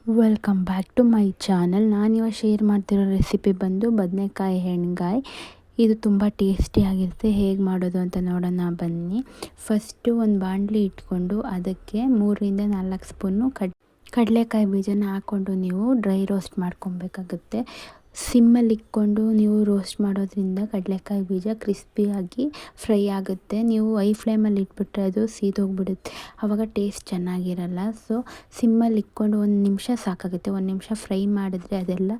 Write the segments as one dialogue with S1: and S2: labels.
S1: Welcome back to my channel. ನಾನಿವಾಗ share ಮಾಡ್ತಿರೋ recipe ಬಂದು ಬದನೆಕಾಯಿ ಎಣ್ಗಾಯಿ. ಇದು ತುಂಬ ಟೇಸ್ಟಿಯಾಗಿರುತ್ತೆ. ಹೇಗೆ ಮಾಡೋದು ಅಂತ ನೋಡೋಣ ಬನ್ನಿ. ಫಸ್ಟು ಒಂದು ಬಾಣಲಿ ಇಟ್ಕೊಂಡು ಅದಕ್ಕೆ 3-4 ಸ್ಪೂನು ಕಡಲೆಕಾಯಿ ಬೀಜನ ಹಾಕ್ಕೊಂಡು ನೀವು ಡ್ರೈ ರೋಸ್ಟ್ ಮಾಡ್ಕೊಬೇಕಾಗುತ್ತೆ. ಸಿಮ್ಮಲ್ಲಿ ಇಟ್ಕೊಂಡು ನೀವು ರೋಸ್ಟ್ ಮಾಡೋದ್ರಿಂದ ಕಡಲೆಕಾಯಿ ಬೀಜ ಕ್ರಿಸ್ಪಿಯಾಗಿ ಫ್ರೈ ಆಗುತ್ತೆ. ನೀವು ಐ ಫ್ಲೇಮಲ್ಲಿ ಇಟ್ಬಿಟ್ರೆ ಅದು ಸೀದೋಗ್ಬಿಡುತ್ತೆ, ಆವಾಗ ಟೇಸ್ಟ್ ಚೆನ್ನಾಗಿರಲ್ಲ. ಸೊ ಸಿಮ್ಮಲ್ಲಿ ಇಟ್ಕೊಂಡು 1 ನಿಮಿಷ ಸಾಕಾಗುತ್ತೆ. 1 ನಿಮಿಷ ಫ್ರೈ ಮಾಡಿದ್ರೆ ಅದೆಲ್ಲ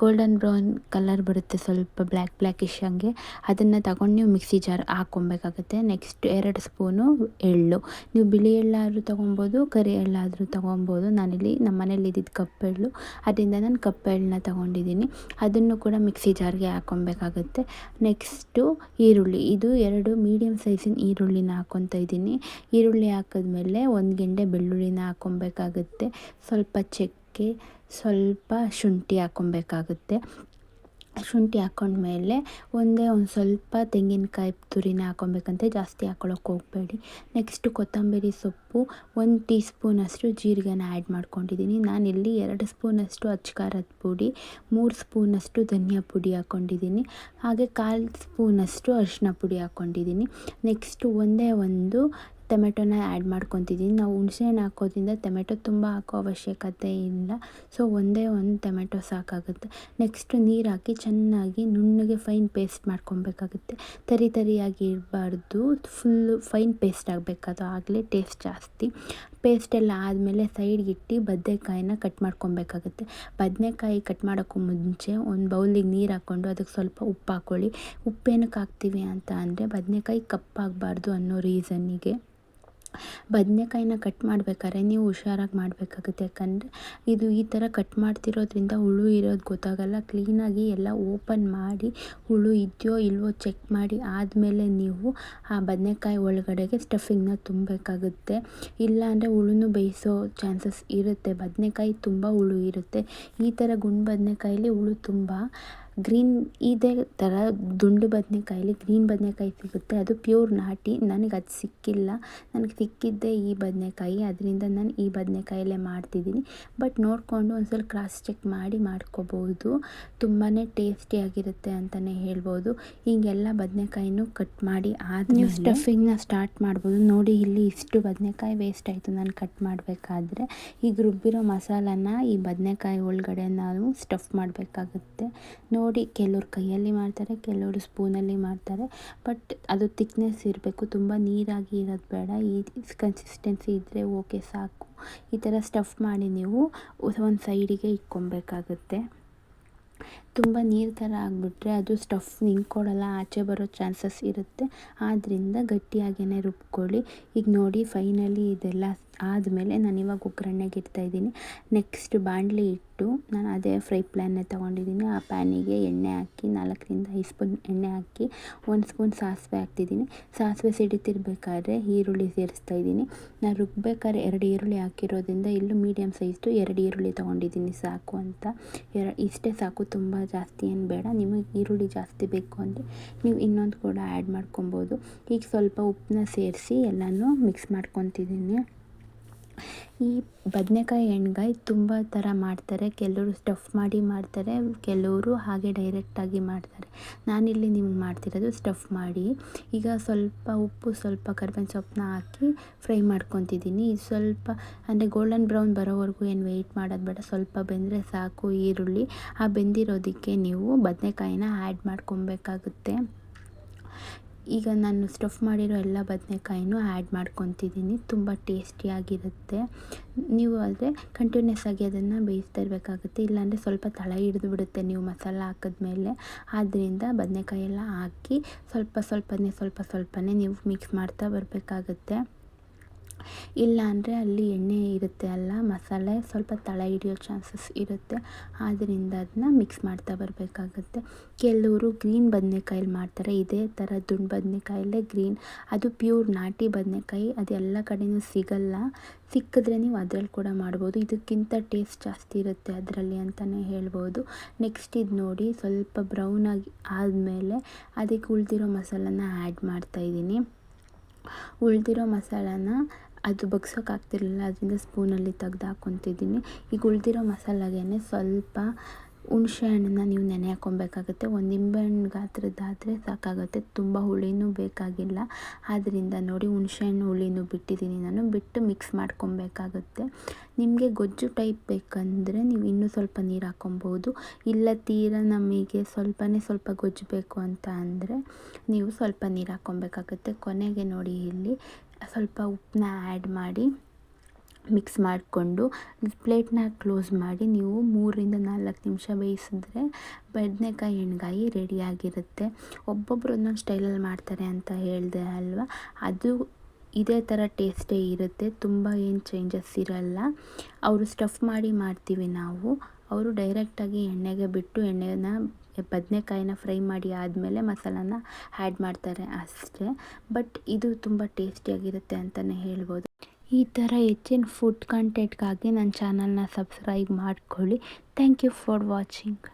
S1: ಗೋಲ್ಡನ್ ಬ್ರೌನ್ ಕಲರ್ ಬರುತ್ತೆ, ಸ್ವಲ್ಪ ಬ್ಲ್ಯಾಕಿಶ್ ಹಂಗೆ. ಅದನ್ನು ತಗೊಂಡು ನೀವು ಮಿಕ್ಸಿ ಜಾರ್ ಹಾಕ್ಕೊಬೇಕಾಗುತ್ತೆ. ನೆಕ್ಸ್ಟ್ 2 ಸ್ಪೂನು ಎಳ್ಳು, ನೀವು ಬಿಳಿ ಎಳ್ಳಾದರೂ ತೊಗೊಬೋದು, ಕರಿ ಎಳ್ಳಾದರೂ ತೊಗೊಬೋದು. ನಾನಿಲ್ಲಿ ನಮ್ಮ ಮನೇಲಿ ಇದ್ದಿದ್ದು ಕಪ್ಪೆಳ್ಳು, ಅದರಿಂದ ನಾನು ಕಪ್ಪೆಳ್ಳನ್ನ ತೊಗೊಂಡಿದ್ದೀನಿ. ಅದನ್ನು ಕೂಡ ಮಿಕ್ಸಿ ಜಾರ್ಗೆ ಹಾಕ್ಕೊಬೇಕಾಗುತ್ತೆ. ನೆಕ್ಸ್ಟು ಈರುಳ್ಳಿ, ಇದು 2 ಮೀಡಿಯಮ್ ಸೈಜಿನ ಈರುಳ್ಳಿನ ಹಾಕ್ಕೊತಾ ಇದ್ದೀನಿ. ಈರುಳ್ಳಿ ಹಾಕಿದ್ಮೇಲೆ 1 ಗೆಂಡೆ ಬೆಳ್ಳುಳ್ಳಿನ ಹಾಕ್ಕೊಬೇಕಾಗುತ್ತೆ. ಸ್ವಲ್ಪ ಚಕ್ಕೆ, ಸ್ವಲ್ಪ ಶುಂಠಿ ಹಾಕ್ಕೊಬೇಕಾಗುತ್ತೆ. ಶುಂಠಿ ಹಾಕ್ಕೊಂಡ್ಮೇಲೆ ಒಂದು ಸ್ವಲ್ಪ ತೆಂಗಿನಕಾಯಿ ತುರಿನ ಹಾಕ್ಕೊಬೇಕಂತೆ, ಜಾಸ್ತಿ ಹಾಕ್ಕೊಳ್ಳೋಕೆ ಹೋಗಬೇಡಿ. ನೆಕ್ಸ್ಟು ಕೊತ್ತಂಬರಿ ಸೊಪ್ಪು, 1 ಟೀ ಸ್ಪೂನಷ್ಟು ಜೀರಿಗೆನ ಆ್ಯಡ್ ಮಾಡ್ಕೊಂಡಿದ್ದೀನಿ. ನಾನಿಲ್ಲಿ 2 ಸ್ಪೂನಷ್ಟು ಅಚ್ಚ ಪುಡಿ, 3 ಸ್ಪೂನಷ್ಟು ಧನಿಯಾ ಪುಡಿ ಹಾಕ್ಕೊಂಡಿದ್ದೀನಿ. ಹಾಗೆ 1/4 ಸ್ಪೂನಷ್ಟು ಅರಿಶಿನ ಪುಡಿ ಹಾಕ್ಕೊಂಡಿದ್ದೀನಿ. ನೆಕ್ಸ್ಟು ಒಂದು ಟೊಮೆಟೊನ ಆ್ಯಡ್ ಮಾಡ್ಕೊತಿದ್ದೀನಿ. ನಾವು ಹುಣಸೆಹಣ್ಣು ಹಾಕೋದ್ರಿಂದ ಟೊಮೆಟೊ ತುಂಬ ಹಾಕೋ ಅವಶ್ಯಕತೆ ಇಲ್ಲ. ಸೊ ಒಂದು ಟೊಮೆಟೊ ಸಾಕಾಗುತ್ತೆ. ನೆಕ್ಸ್ಟ್ ನೀರು ಹಾಕಿ ಚೆನ್ನಾಗಿ ನುಣ್ಣಗೆ ಫೈನ್ ಪೇಸ್ಟ್ ಮಾಡ್ಕೊಬೇಕಾಗುತ್ತೆ. ತರಿಯಾಗಿ ಇರಬಾರ್ದು, ಫುಲ್ಲು ಫೈನ್ ಪೇಸ್ಟ್ ಆಗಬೇಕದು, ಆಗಲೇ ಟೇಸ್ಟ್ ಜಾಸ್ತಿ. ಪೇಸ್ಟೆಲ್ಲ ಆದಮೇಲೆ ಸೈಡ್ಗಿಟ್ಟು ಬದನೆಕಾಯಿನ ಕಟ್ ಮಾಡ್ಕೊಬೇಕಾಗುತ್ತೆ. ಬದನೆಕಾಯಿ ಕಟ್ ಮಾಡೋಕ್ಕೂ ಮುಂಚೆ ಒಂದು ಬೌಲಿಗೆ ನೀರು ಹಾಕ್ಕೊಂಡು ಅದಕ್ಕೆ ಸ್ವಲ್ಪ ಉಪ್ಪು ಹಾಕ್ಕೊಳ್ಳಿ. ಉಪ್ಪೇನಕ್ಕೆ ಹಾಕ್ತೀವಿ ಅಂತ ಅಂದರೆ ಬದನೆಕಾಯಿ ಕಪ್ಪಾಗಬಾರ್ದು ಅನ್ನೋ ರೀಸನ್ನಿಗೆ. ಬದನೆಕಾಯಿನ ಕಟ್ ಮಾಡಬೇಕಾದ್ರೆ ನೀವು ಹುಷಾರಾಗಿ ಮಾಡಬೇಕಾಗುತ್ತೆ, ಯಾಕಂದರೆ ಇದು ಈ ಥರ ಕಟ್ ಮಾಡ್ತಿರೋದ್ರಿಂದ ಹುಳು ಇರೋದು ಗೊತ್ತಾಗಲ್ಲ. ಕ್ಲೀನಾಗಿ ಎಲ್ಲ ಓಪನ್ ಮಾಡಿ ಹುಳು ಇದೆಯೋ ಇಲ್ವೋ ಚೆಕ್ ಮಾಡಿ ಆದಮೇಲೆ ನೀವು ಆ ಬದನೆಕಾಯಿ ಒಳಗಡೆಗೆ ಸ್ಟಫಿಂಗ್ನ ತುಂಬಬೇಕಾಗುತ್ತೆ. ಇಲ್ಲಾಂದರೆ ಹುಳುನು ಬೇಯಿಸೋ ಚಾನ್ಸಸ್ ಇರುತ್ತೆ. ಬದನೆಕಾಯಿ ತುಂಬ ಹುಳು ಇರುತ್ತೆ. ಈ ಥರ ಗುಂಡು ಬದನೆಕಾಯಲ್ಲಿ ಹುಳು ತುಂಬ. ಗ್ರೀನ್ ಇದೇ ಥರ ದುಂಡು ಬದನೆಕಾಯಲ್ಲಿ ಗ್ರೀನ್ ಬದನೆಕಾಯಿ ಸಿಗುತ್ತೆ, ಅದು ಪ್ಯೂರ್ ನಾಟಿ. ನನಗೆ ಅದು ಸಿಕ್ಕಿಲ್ಲ, ನನಗೆ ಸಿಕ್ಕಿದ್ದೆ ಈ ಬದನೆಕಾಯಿ, ಅದರಿಂದ ನಾನು ಈ ಬದನೆಕಾಯಲ್ಲೇ ಮಾಡ್ತಿದ್ದೀನಿ. ಬಟ್ ನೋಡಿಕೊಂಡು ಒಂದ್ಸಲ ಕ್ರಾಸ್ ಚೆಕ್ ಮಾಡಿ ಮಾಡ್ಕೋಬೋದು. ತುಂಬಾ ಟೇಸ್ಟಿಯಾಗಿರುತ್ತೆ ಅಂತಲೇ ಹೇಳ್ಬೋದು. ಹೀಗೆಲ್ಲ ಬದನೆಕಾಯಿನೂ ಕಟ್ ಮಾಡಿ ನೀವು ಸ್ಟಫಿಂಗ್ನ ಸ್ಟಾರ್ಟ್ ಮಾಡ್ಬೋದು. ನೋಡಿ ಇಲ್ಲಿ ಇಷ್ಟು ಬದನೆಕಾಯಿ ವೇಸ್ಟ್ ಆಯಿತು ನಾನು ಕಟ್ ಮಾಡಬೇಕಾದ್ರೆ. ಈಗ ರುಬ್ಬಿರೋ ಮಸಾಲಾನ ಈ ಬದನೆಕಾಯಿ ಒಳಗಡೆ ನಾವು ಸ್ಟಫ್ ಮಾಡಬೇಕಾಗುತ್ತೆ. ನೋಡಿ, ಕೆಲವ್ರು ಕೈಯಲ್ಲಿ ಮಾಡ್ತಾರೆ, ಕೆಲವರು ಸ್ಪೂನಲ್ಲಿ ಮಾಡ್ತಾರೆ. ಬಟ್ ಅದು ಥಿಕ್ನೆಸ್ ಇರಬೇಕು, ತುಂಬ ನೀರಾಗಿ ಇರೋದು ಬೇಡ. ಈ ಕನ್ಸಿಸ್ಟೆನ್ಸಿ ಇದ್ದರೆ ಓಕೆ ಸಾಕು. ಈ ಥರ ಸ್ಟಫ್ ಮಾಡಿ ನೀವು ಒಂದು ಸೈಡಿಗೆ ಇಟ್ಕೊಬೇಕಾಗುತ್ತೆ. ತುಂಬ ನೀರು ಥರ ಆಗಿಬಿಟ್ರೆ ಅದು ಸ್ಟಫ್ ನಿಂತ್ಕೊಳ್ಳಲ್ಲ, ಆಚೆ ಬರೋ ಚಾನ್ಸಸ್ ಇರುತ್ತೆ. ಆದ್ದರಿಂದ ಗಟ್ಟಿಯಾಗೇ ರುಬ್ಕೊಳ್ಳಿ. ಈಗ ನೋಡಿ ಫೈನಲಿ ಇದೆಲ್ಲ ಆದಮೇಲೆ ನಾನಿವಾಗ ಒಗ್ಗರಣೆಗೆ ಇಡ್ತಾಯಿದ್ದೀನಿ. ನೆಕ್ಸ್ಟ್ ಬಾಣಲಿ ಇಟ್ಟು ನಾನು ಅದೇ ಫ್ರೈ ಪ್ಯಾನ್ನೇ ತೊಗೊಂಡಿದ್ದೀನಿ. ಆ ಪ್ಯಾನಿಗೆ ಎಣ್ಣೆ ಹಾಕಿ 4-5 ಸ್ಪೂನ್ ಎಣ್ಣೆ ಹಾಕಿ 1 ಸ್ಪೂನ್ ಸಾಸಿವೆ ಹಾಕ್ತಿದ್ದೀನಿ. ಸಾಸಿವೆ ಸಿಡಿತಿರ್ಬೇಕಾದ್ರೆ ಈರುಳ್ಳಿ ಸೇರಿಸ್ತಾಯಿದ್ದೀನಿ. ನಾನು ರುಬ್ಬೇಕಾದ್ರೆ 2 ಈರುಳ್ಳಿ ಹಾಕಿರೋದ್ರಿಂದ ಇಲ್ಲೂ ಮೀಡಿಯಮ್ ಸೈಜ್ದು 2 ಈರುಳ್ಳಿ ತೊಗೊಂಡಿದ್ದೀನಿ ಸಾಕು ಅಂತ. ಇಷ್ಟೇ ಸಾಕು, ತುಂಬ ಜಾಸ್ತಿ ಏನು ಬೇಡ. ನಿಮಗೆ ಈರುಳ್ಳಿ ಜಾಸ್ತಿ ಬೇಕು ಅಂದರೆ ನೀವು ಇನ್ನೊಂದು ಕೂಡ ಆ್ಯಡ್ ಮಾಡ್ಕೊಬೋದು. ಈಗ ಸ್ವಲ್ಪ ಉಪ್ಪನ್ನ ಸೇರಿಸಿ ಎಲ್ಲನೂ ಮಿಕ್ಸ್ ಮಾಡ್ಕೊತಿದ್ದೀನಿ. ಈ ಬದನೆಕಾಯಿ ಎಣ್ಗಾಯಿ ತುಂಬ ಥರ ಮಾಡ್ತಾರೆ. ಕೆಲವರು ಸ್ಟಫ್ ಮಾಡಿ ಮಾಡ್ತಾರೆ, ಕೆಲವರು ಹಾಗೆ ಡೈರೆಕ್ಟಾಗಿ ಮಾಡ್ತಾರೆ. ನಾನಿಲ್ಲಿ ನಿಮ್ಗೆ ಮಾಡ್ತಿರೋದು ಸ್ಟಫ್ ಮಾಡಿ. ಈಗ ಸ್ವಲ್ಪ ಉಪ್ಪು, ಸ್ವಲ್ಪ ಕರಿಬೇವಿನ ಸೊಪ್ಪನ್ನ ಹಾಕಿ ಫ್ರೈ ಮಾಡ್ಕೊತಿದ್ದೀನಿ. ಇದು ಸ್ವಲ್ಪ ಅಂದರೆ ಗೋಲ್ಡನ್ ಬ್ರೌನ್ ಬರೋವರೆಗೂ ಏನು ವೆಯ್ಟ್ ಮಾಡೋದು ಬೇಡ, ಸ್ವಲ್ಪ ಬೆಂದರೆ ಸಾಕು ಈರುಳ್ಳಿ. ಆ ಬೆಂದಿರೋದಕ್ಕೆ ನೀವು ಬದನೆಕಾಯಿನ ಆ್ಯಡ್ ಮಾಡ್ಕೊಬೇಕಾಗುತ್ತೆ. ಈಗ ನಾನು ಸ್ಟಫ್ ಮಾಡಿರೋ ಎಲ್ಲ ಬದನೆಕಾಯಿನೂ ಆ್ಯಡ್ ಮಾಡ್ಕೊತಿದ್ದೀನಿ. ತುಂಬ ಟೇಸ್ಟಿಯಾಗಿರುತ್ತೆ. ನೀವು ಆದರೆ ಕಂಟಿನ್ಯೂಸ್ ಆಗಿ ಅದನ್ನು ಬೇಯಿಸ್ತಾ ಇರಬೇಕಾಗುತ್ತೆ, ಇಲ್ಲಾಂದರೆ ಸ್ವಲ್ಪ ತಳ ಹಿಡಿದು ಬಿಡುತ್ತೆ ನೀವು ಮಸಾಲ ಹಾಕಿದ್ಮೇಲೆ. ಆದ್ದರಿಂದ ಬದನೆಕಾಯಿ ಎಲ್ಲ ಹಾಕಿ ಸ್ವಲ್ಪನೇ ನೀವು ಮಿಕ್ಸ್ ಮಾಡ್ತಾ ಬರಬೇಕಾಗುತ್ತೆ. ಇಲ್ಲಾಂದರೆ ಅಲ್ಲಿ ಎಣ್ಣೆ ಇರುತ್ತೆ ಅಲ್ಲ, ಮಸಾಲೆ ಸ್ವಲ್ಪ ತಳ ಹಿಡಿಯೋ ಚಾನ್ಸಸ್ ಇರುತ್ತೆ. ಆದ್ದರಿಂದ ಅದನ್ನ ಮಿಕ್ಸ್ ಮಾಡ್ತಾ ಬರಬೇಕಾಗುತ್ತೆ. ಕೆಲವರು ಗ್ರೀನ್ ಬದನೆಕಾಯಲ್ಲಿ ಮಾಡ್ತಾರೆ. ಇದೇ ಥರ ದುಂಡು ಬದನೆಕಾಯಲ್ಲೇ ಗ್ರೀನ್, ಅದು ಪ್ಯೂರ್ ನಾಟಿ ಬದನೆಕಾಯಿ. ಅದು ಎಲ್ಲ ಕಡೆಯೂ ಸಿಗಲ್ಲ. ಸಿಕ್ಕಿದ್ರೆ ನೀವು ಅದರಲ್ಲಿ ಕೂಡ ಮಾಡ್ಬೋದು. ಇದಕ್ಕಿಂತ ಟೇಸ್ಟ್ ಜಾಸ್ತಿ ಇರುತ್ತೆ ಅದರಲ್ಲಿ ಅಂತಲೇ ಹೇಳ್ಬೋದು. ನೆಕ್ಸ್ಟ್ ಇದು ನೋಡಿ ಸ್ವಲ್ಪ ಬ್ರೌನಾಗಿ ಆದಮೇಲೆ ಅದಕ್ಕೆ ಉಳಿದಿರೋ ಮಸಾಲಾನ ಆ್ಯಡ್ ಮಾಡ್ತಾಯಿದ್ದೀನಿ. ಉಳಿದಿರೋ ಮಸಾಲಾನ ಅದು ಬಗ್ಸೋಕ್ಕಾಗ್ತಿರ್ಲಿಲ್ಲ, ಅದರಿಂದ ಸ್ಪೂನಲ್ಲಿ ತೆಗ್ದು ಹಾಕ್ಕೊತಿದ್ದೀನಿ. ಈಗ ಉಳಿದಿರೋ ಮಸಾಲಾಗೆ ಸ್ವಲ್ಪ ಹುಣಸೆ ಹಣ್ಣನ್ನ ನೀವು ನೆನೆ ಹಾಕ್ಕೊಬೇಕಾಗುತ್ತೆ. ಒಂದು ನಿಂಬೆಹಣ್ಣು ಗಾತ್ರದ್ದಾದರೆ ಸಾಕಾಗುತ್ತೆ, ತುಂಬ ಹುಳಿನೂ ಬೇಕಾಗಿಲ್ಲ. ಆದ್ದರಿಂದ ನೋಡಿ ಹುಣಸೆ ಹಣ್ಣು ಹುಳಿನೂ ಬಿಟ್ಟಿದ್ದೀನಿ ನಾನು, ಬಿಟ್ಟು ಮಿಕ್ಸ್ ಮಾಡ್ಕೊಬೇಕಾಗುತ್ತೆ. ನಿಮಗೆ ಗೊಜ್ಜು ಟೈಪ್ ಬೇಕಂದರೆ ನೀವು ಇನ್ನೂ ಸ್ವಲ್ಪ ನೀರು ಹಾಕ್ಕೊಬೋದು. ಇಲ್ಲ ತೀರಾ ನಮಗೆ ಸ್ವಲ್ಪ ಗೊಜ್ಜು ಬೇಕು ಅಂತ ಅಂದರೆ ನೀವು ಸ್ವಲ್ಪ ನೀರು ಹಾಕ್ಕೊಬೇಕಾಗುತ್ತೆ. ಕೊನೆಗೆ ನೋಡಿ ಇಲ್ಲಿ ಸ್ವಲ್ಪ ಉಪ್ಪನ್ನ ಆ್ಯಡ್ ಮಾಡಿ ಮಿಕ್ಸ್ ಮಾಡಿಕೊಂಡು ಪ್ಲೇಟ್ನ ಕ್ಲೋಸ್ ಮಾಡಿ ನೀವು 3-4 ನಿಮಿಷ ಬೇಯಿಸಿದ್ರೆ ಬದನೆಕಾಯಿ ಎಣ್ಗಾಯಿ ರೆಡಿಯಾಗಿರುತ್ತೆ. ಒಬ್ಬೊಬ್ಬರು ಒಂದೊಂದು ಸ್ಟೈಲಲ್ಲಿ ಮಾಡ್ತಾರೆ ಅಂತ ಹೇಳಿದೆ ಅಲ್ವಾ, ಅದು ಇದೇ ಥರ ಟೇಸ್ಟೇ ಇರುತ್ತೆ, ತುಂಬ ಏನು ಚೇಂಜಸ್ ಇರಲ್ಲ. ಅವರು ಸ್ಟಫ್ ಮಾಡಿ ಮಾಡ್ತೀವಿ ನಾವು, ಅವರು ಡೈರೆಕ್ಟಾಗಿ ಎಣ್ಣೆಗೆ ಬಿಟ್ಟು ಬದನೆಕಾಯಿನ ಫ್ರೈ ಮಾಡಿ ಆದಮೇಲೆ ಮಸಾಲಾನ ಆ್ಯಡ್ ಮಾಡ್ತಾರೆ ಅಷ್ಟೇ. ಬಟ್ ಇದು ತುಂಬ ಟೇಸ್ಟಿಯಾಗಿರುತ್ತೆ ಅಂತಲೇ ಹೇಳ್ಬೋದು. ಈ ಥರ ಹೆಚ್ಚಿನ ಫುಡ್ ಕಂಟೆಂಟ್ಗಾಗಿ ನನ್ನ ಚಾನಲ್ನ ಸಬ್ಸ್ಕ್ರೈಬ್ ಮಾಡ್ಕೊಳ್ಳಿ. Thank you for watching.